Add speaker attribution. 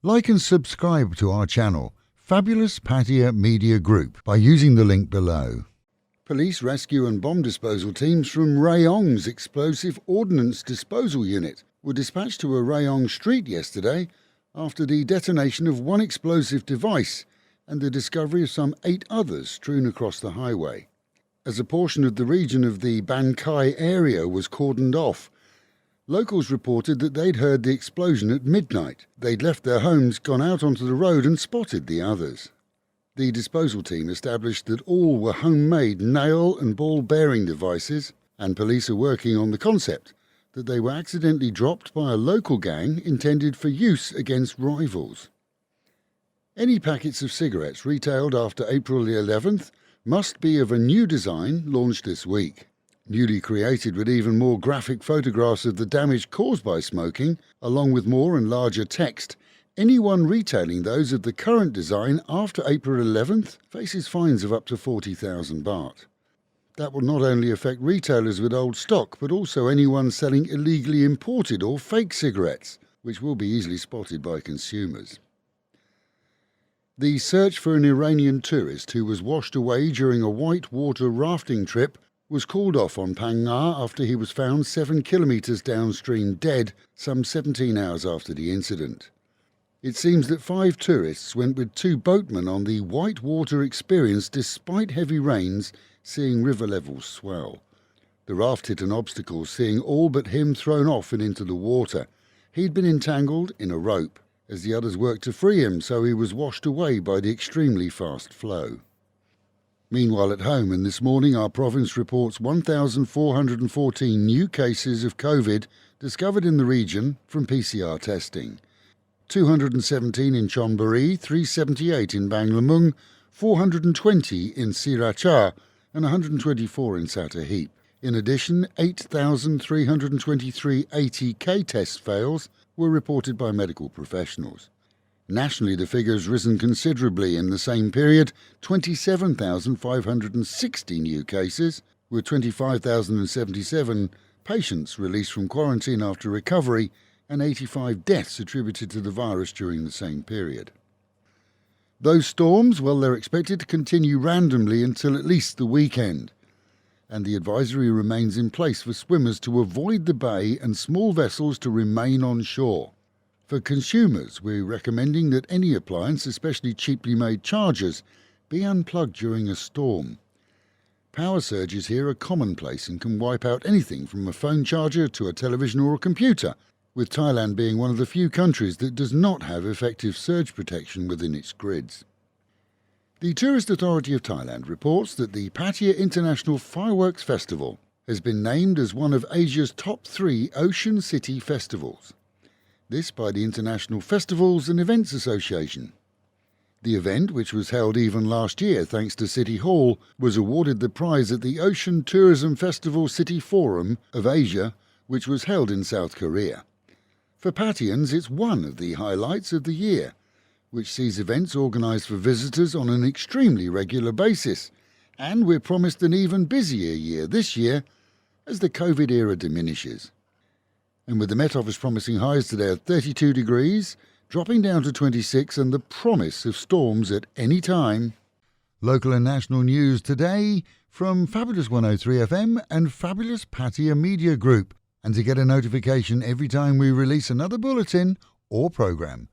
Speaker 1: Like and subscribe to our channel, Fabulous Pattaya Media Group, by using the link below. Police rescue and bomb disposal teams from Rayong's explosive ordnance disposal unit were dispatched to a Rayong street yesterday after the detonation of one explosive device and the discovery of some 8 others strewn across the highway. As a portion of the region of the Ban Khai area was cordoned off, locals reported that they'd heard the explosion at midnight. They'd left their homes, gone out onto the road and spotted the others. The disposal team established that all were homemade nail and ball bearing devices, and police are working on the concept that they were accidentally dropped by a local gang intended for use against rivals. Any packets of cigarettes retailed after April the 11th must be of a new design launched this week. Newly created with even more graphic photographs of the damage caused by smoking, along with more and larger text, anyone retailing those of the current design after April 11th faces fines of up to 40,000 baht. That will not only affect retailers with old stock, but also anyone selling illegally imported or fake cigarettes, which will be easily spotted by consumers. The search for an Iranian tourist who was washed away during a whitewater rafting trip was called off on Ban Khai after he was found 7 kilometres downstream dead some 17 hours after the incident. It seems that 5 tourists went with 2 boatmen on the whitewater experience despite heavy rains seeing river levels swell. The raft hit an obstacle, seeing all but him thrown off and into the water. He'd been entangled in a rope as the others worked to free him, so he was washed away by the extremely fast flow. Meanwhile, at home, and this morning, our province reports 1,414 new cases of COVID discovered in the region from PCR testing. 217 in Chonburi, 378 in Banglamung, 420 in Sriracha, and 124 in Satahip. In addition, 8,323 ATK test fails were reported by medical professionals. Nationally, the figure's risen considerably in the same period: 27,560 new cases, with 25,077 patients released from quarantine after recovery, and 85 deaths attributed to the virus during the same period. Those storms, well, they're expected to continue randomly until at least the weekend, and the advisory remains in place for swimmers to avoid the bay and small vessels to remain on shore. For consumers, we're recommending that any appliance, especially cheaply made chargers, be unplugged during a storm. Power surges here are commonplace and can wipe out anything from a phone charger to a television or a computer, with Thailand being one of the few countries that does not have effective surge protection within its grids. The Tourist Authority of Thailand reports that the Pattaya International Fireworks Festival has been named as one of Asia's top 3 ocean city festivals. This by the International Festivals and Events Association. The event, which was held even last year thanks to City Hall, was awarded the prize at the Ocean Tourism Festival City Forum of Asia, which was held in South Korea. For Pattayans, it's one of the highlights of the year, which sees events organised for visitors on an extremely regular basis, and we're promised an even busier year this year as the COVID era diminishes. And with the Met Office promising highs today of 32 degrees, dropping down to 26, and the promise of storms at any time. Local and national news today from Fabulous 103 FM and Fabulous Pattaya Media Group. And to get a notification every time we release another bulletin or programme,